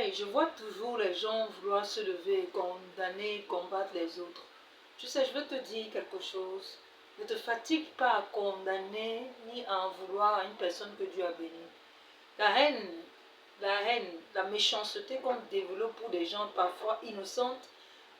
Hey, je vois toujours les gens vouloir se lever, condamner, combattre les autres. Tu sais, je veux te dire quelque chose. Ne te fatigue pas à condamner ni à en vouloir à une personne que Dieu a bénie. La haine, la méchanceté qu'on développe pour des gens parfois innocentes,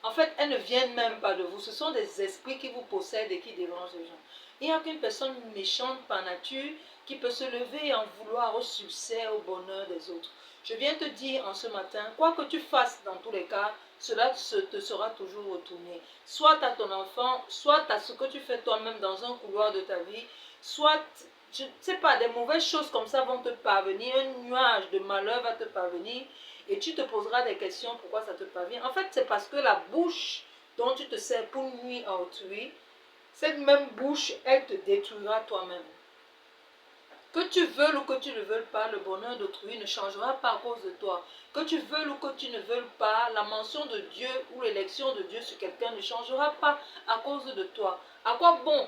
en fait, elles ne viennent même pas de vous. Ce sont des esprits qui vous possèdent et qui dérangent les gens. Il n'y a qu'une personne méchante par nature qui peut se lever et en vouloir au succès, au bonheur des autres. Je viens te dire en ce matin, quoi que tu fasses dans tous les cas, cela te sera toujours retourné. Soit à ton enfant, soit à ce que tu fais toi-même dans un couloir de ta vie, soit, je ne sais pas, des mauvaises choses comme ça vont te parvenir, un nuage de malheur va te parvenir, et tu te poseras des questions pourquoi ça te parvient. En fait, c'est parce que la bouche dont tu te sers pour nuire à autrui, cette même bouche, elle te détruira toi-même. Que tu veuilles ou que tu ne veuilles pas, le bonheur d'autrui ne changera pas à cause de toi. Que tu veuilles ou que tu ne veuilles pas, la mention de Dieu ou l'élection de Dieu sur quelqu'un ne changera pas à cause de toi. À quoi bon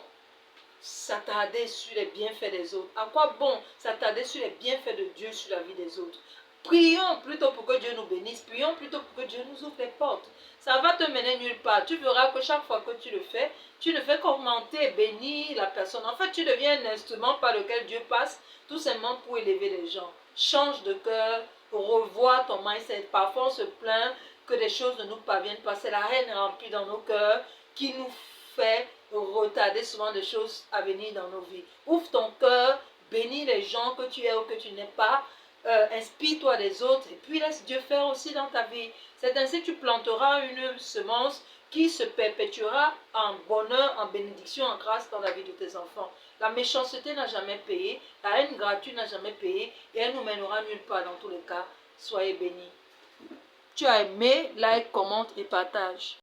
s'attarder sur les bienfaits des autres? À quoi bon s'attarder sur les bienfaits de Dieu sur la vie des autres? Prions plutôt pour que Dieu nous bénisse. Prions plutôt pour que Dieu nous ouvre les portes. Ça va te mener nulle part. Tu verras que chaque fois que tu le fais, tu ne fais qu'augmenter, bénir la personne. En fait, tu deviens un instrument par lequel Dieu passe, tout simplement pour élever les gens. Change de cœur, revois ton mindset. Parfois, on se plaint que des choses ne nous parviennent pas. C'est la haine remplie dans nos cœurs qui nous fait retarder souvent des choses à venir dans nos vies. Ouvre ton cœur, bénis les gens que tu es ou que tu n'es pas. Inspire-toi des autres et puis laisse Dieu faire aussi dans ta vie. C'est ainsi que tu planteras une semence qui se perpétuera en bonheur, en bénédiction, en grâce dans la vie de tes enfants. La méchanceté n'a jamais payé, la haine gratuite n'a jamais payé et elle nous mènera nulle part dans tous les cas. Soyez bénis. Tu as aimé, like, commente et partage.